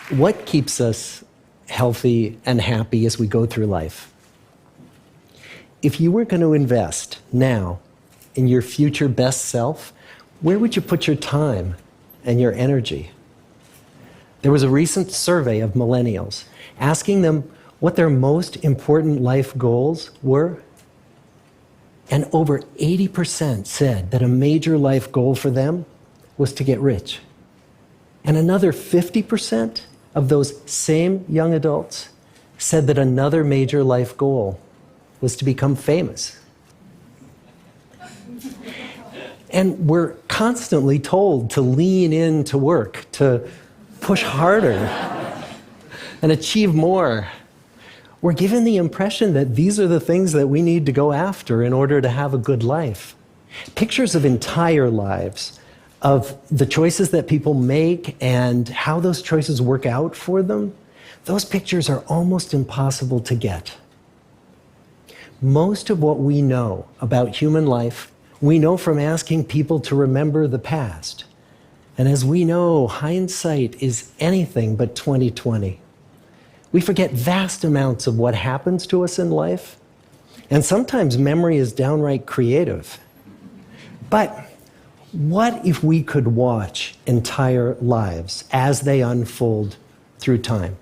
What keeps us healthy and happy as we go through life? If you were going to invest now in your future best self, where would you put your time and your energy? There was a recent survey of millennials asking them what their most important life goals were. And over 80% said that a major life goal for them was to get rich. And another 50% of those same young adults said that another major life goal was to become famous. And we're constantly told to lean into work, to push harder and achieve more. We're given the impression that these are the things that we need to go after in order to have a good life. Pictures of entire lives, of the choices that people make and how those choices work out for them, those pictures are almost impossible to get. Most of what we know about human life, we know from asking people to remember the past. And as we know, hindsight is anything but 20/20. We forget vast amounts of what happens to us in life, and sometimes memory is downright creative. But what if we could watch entire lives as they unfold through time?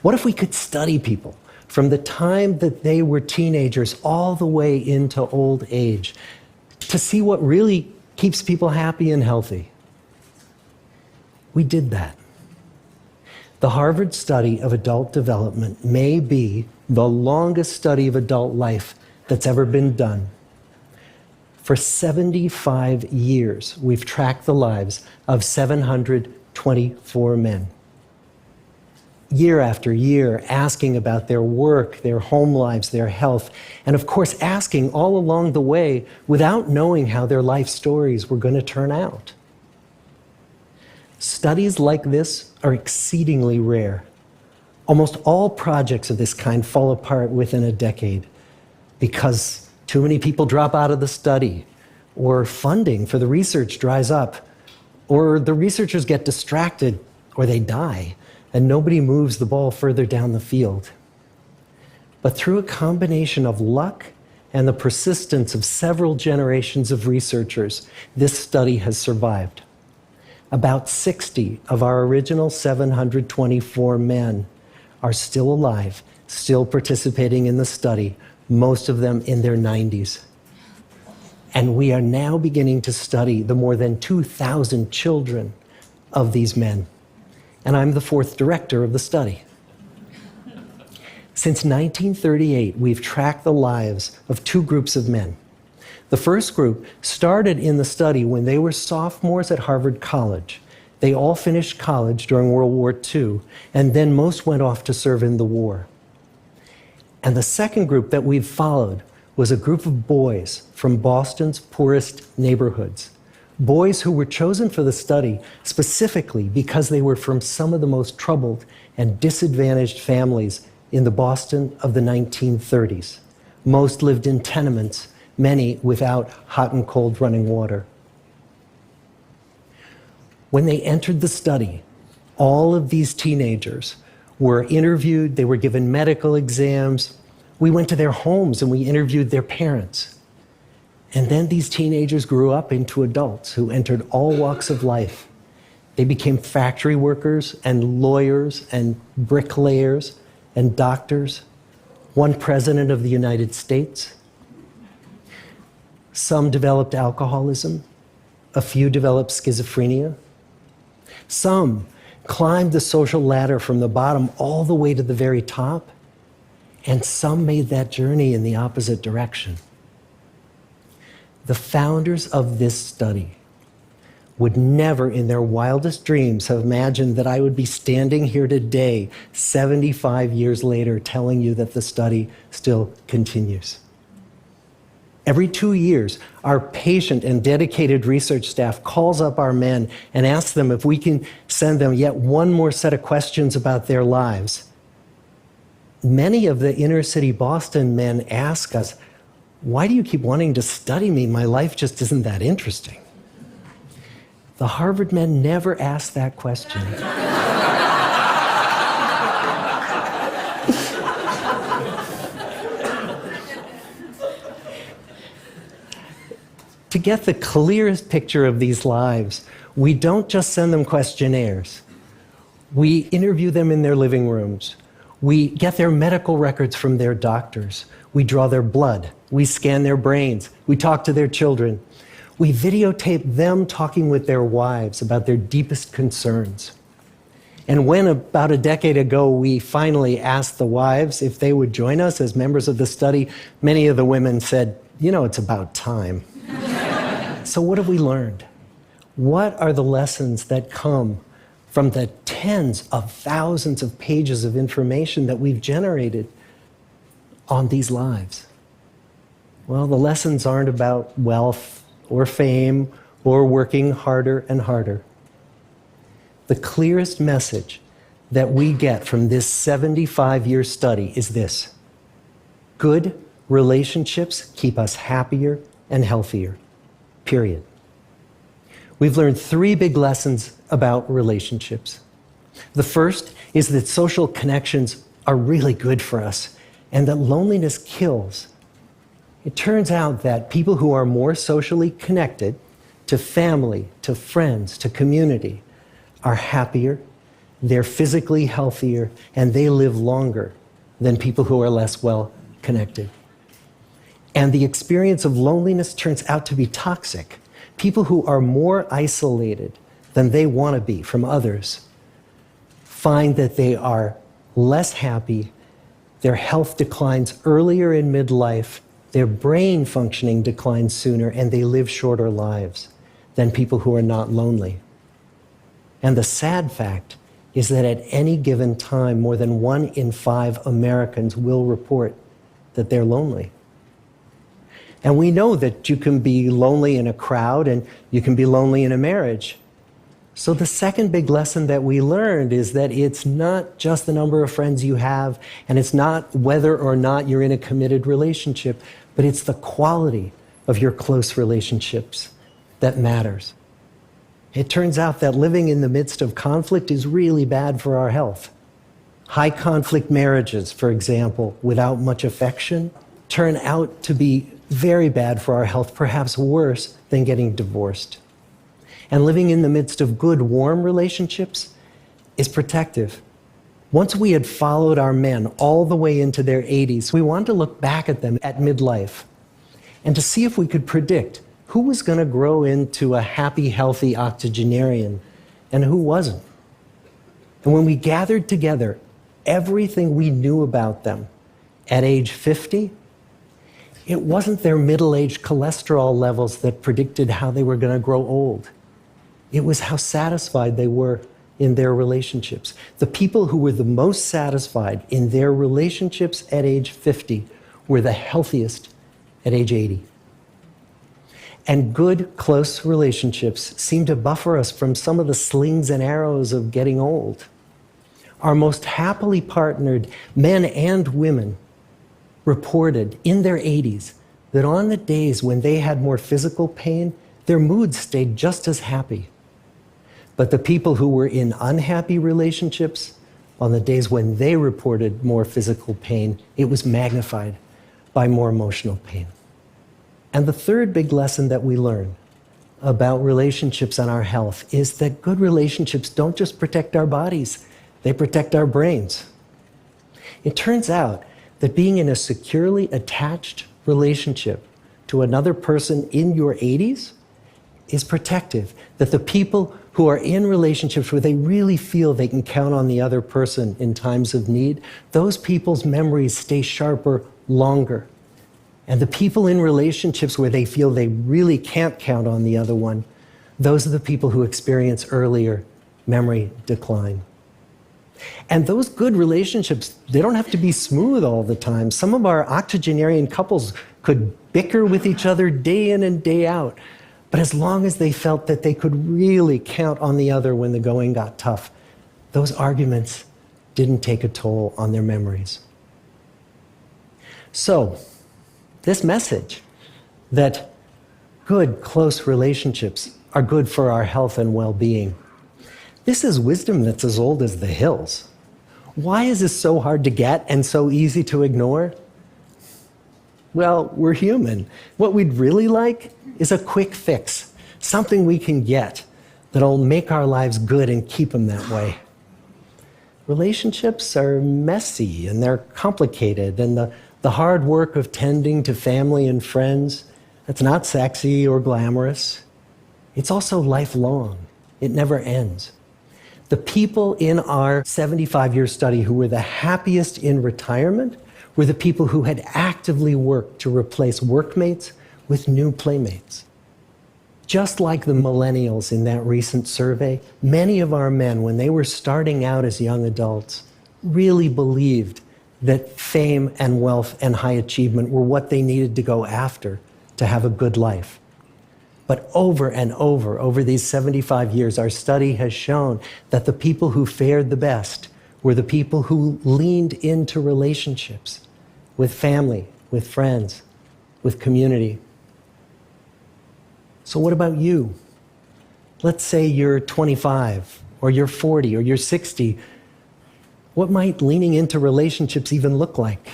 What if we could study people from the time that they were teenagers all the way into old age to see what really keeps people happy and healthy? We did that. The Harvard study of adult development may be the longest study of adult life that's ever been done. For 75 years, we've tracked the lives of 724 men. Year after year, asking about their work, their home lives, their health, and of course, asking all along the way without knowing how their life stories were going to turn out. Studies like this are exceedingly rare. Almost all projects of this kind fall apart within a decade because too many people drop out of the study, or funding for the research dries up, or the researchers get distracted, or they die, and nobody moves the ball further down the field. But through a combination of luck and the persistence of several generations of researchers, this study has survived. About 60 of our original 724 men are still alive, still participating in the study, most of them in their 90s. And we are now beginning to study the more than 2,000 children of these men. And I'm the fourth director of the study. Since 1938, we've tracked the lives of two groups of men. The first group started in the study when they were sophomores at Harvard College. They all finished college during World War II, and then most went off to serve in the war. And the second group that we've followed was a group of boys from Boston's poorest neighborhoods. Boys who were chosen for the study specifically because they were from some of the most troubled and disadvantaged families in the Boston of the 1930s. Most lived in tenements, many without hot and cold running water. When they entered the study, all of these teenagers were interviewed, they were given medical exams. We went to their homes and we interviewed their parents. And then these teenagers grew up into adults who entered all walks of life. They became factory workers and lawyers and bricklayers and doctors, one president of the United States. Some developed alcoholism, a few developed schizophrenia. Some climbed the social ladder from the bottom all the way to the very top, and some made that journey in the opposite direction. The founders of this study would never in their wildest dreams have imagined that I would be standing here today, 75 years later, telling you that the study still continues. Every 2 years, our patient and dedicated research staff calls up our men and asks them if we can send them yet one more set of questions about their lives. Many of the inner city Boston men ask us, "Why do you keep wanting to study me? My life just isn't that interesting." The Harvard men never asked that question. To get the clearest picture of these lives, we don't just send them questionnaires. We interview them in their living rooms. We get their medical records from their doctors. We draw their blood. We scan their brains. We talk to their children. We videotape them talking with their wives about their deepest concerns. And when about a decade ago we finally asked the wives if they would join us as members of the study, many of the women said, it's about time. So what have we learned? What are the lessons that come from the tens of thousands of pages of information that we've generated on these lives? Well, the lessons aren't about wealth or fame or working harder and harder. The clearest message that we get from this 75-year study is this: good relationships keep us happier and healthier, period. We've learned 3 big lessons about relationships. The first is that social connections are really good for us and that loneliness kills. It turns out that people who are more socially connected to family, to friends, to community are happier, they're physically healthier, and they live longer than people who are less well connected. And the experience of loneliness turns out to be toxic. People who are more isolated than they want to be from others find that they are less happy, their health declines earlier in midlife, their brain functioning declines sooner, and they live shorter lives than people who are not lonely. And the sad fact is that at any given time, more than 1 in 5 Americans will report that they're lonely. And we know that you can be lonely in a crowd and you can be lonely in a marriage. So the second big lesson that we learned is that it's not just the number of friends you have, and it's not whether or not you're in a committed relationship, but it's the quality of your close relationships that matters. It turns out that living in the midst of conflict is really bad for our health. High conflict marriages, for example, without much affection, turn out to be very bad for our health, perhaps worse than getting divorced. And living in the midst of good, warm relationships is protective. Once we had followed our men all the way into their 80s, we wanted to look back at them at midlife and to see if we could predict who was going to grow into a happy, healthy octogenarian and who wasn't. And when we gathered together everything we knew about them at age 50, it wasn't their middle-aged cholesterol levels that predicted how they were going to grow old. It was how satisfied they were in their relationships. The people who were the most satisfied in their relationships at age 50 were the healthiest at age 80. And good, close relationships seem to buffer us from some of the slings and arrows of getting old. Our most happily partnered men and women reported in their 80s that on the days when they had more physical pain, their moods stayed just as happy. But the people who were in unhappy relationships, on the days when they reported more physical pain, it was magnified by more emotional pain. And the third big lesson that we learn about relationships and our health is that good relationships don't just protect our bodies, they protect our brains. It turns out that being in a securely attached relationship to another person in your 80s is protective. That the people who are in relationships where they really feel they can count on the other person in times of need, those people's memories stay sharper longer. And the people in relationships where they feel they really can't count on the other one, those are the people who experience earlier memory decline. And those good relationships, they don't have to be smooth all the time. Some of our octogenarian couples could bicker with each other day in and day out. But as long as they felt that they could really count on the other when the going got tough, those arguments didn't take a toll on their memories. So, this message that good, close relationships are good for our health and well-being, this is wisdom that's as old as the hills. Why is this so hard to get and so easy to ignore? Well, we're human. What we'd really like is a quick fix, something we can get that'll make our lives good and keep them that way. Relationships are messy and they're complicated, and the hard work of tending to family and friends, that's not sexy or glamorous. It's also lifelong. It never ends. The people in our 75-year study who were the happiest in retirement were the people who had actively worked to replace workmates with new playmates. Just like the millennials in that recent survey, many of our men, when they were starting out as young adults, really believed that fame and wealth and high achievement were what they needed to go after to have a good life. But over and over these 75 years, our study has shown that the people who fared the best were the people who leaned into relationships with family, with friends, with community. So what about you? Let's say you're 25, or you're 40, or you're 60. What might leaning into relationships even look like?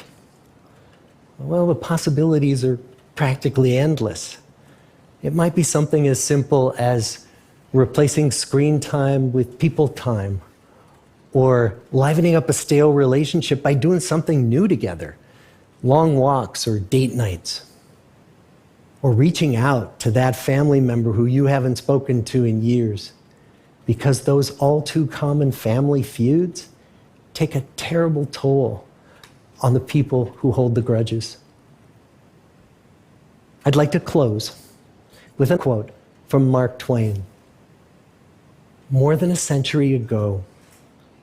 Well, the possibilities are practically endless. It might be something as simple as replacing screen time with people time, or livening up a stale relationship by doing something new together, long walks or date nights, or reaching out to that family member who you haven't spoken to in years, because those all too common family feuds take a terrible toll on the people who hold the grudges. I'd like to close with a quote from Mark Twain. More than a century ago,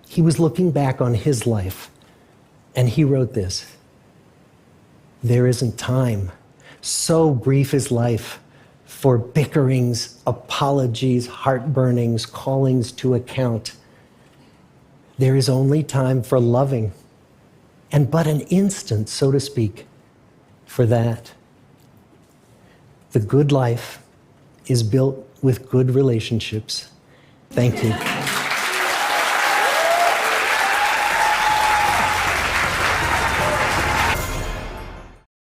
he was looking back on his life, and he wrote this: "There isn't time, so brief is life, for bickerings, apologies, heartburnings, callings to account. There is only time for loving, and but an instant, so to speak, for that. The good life is built with good relationships." Thank you.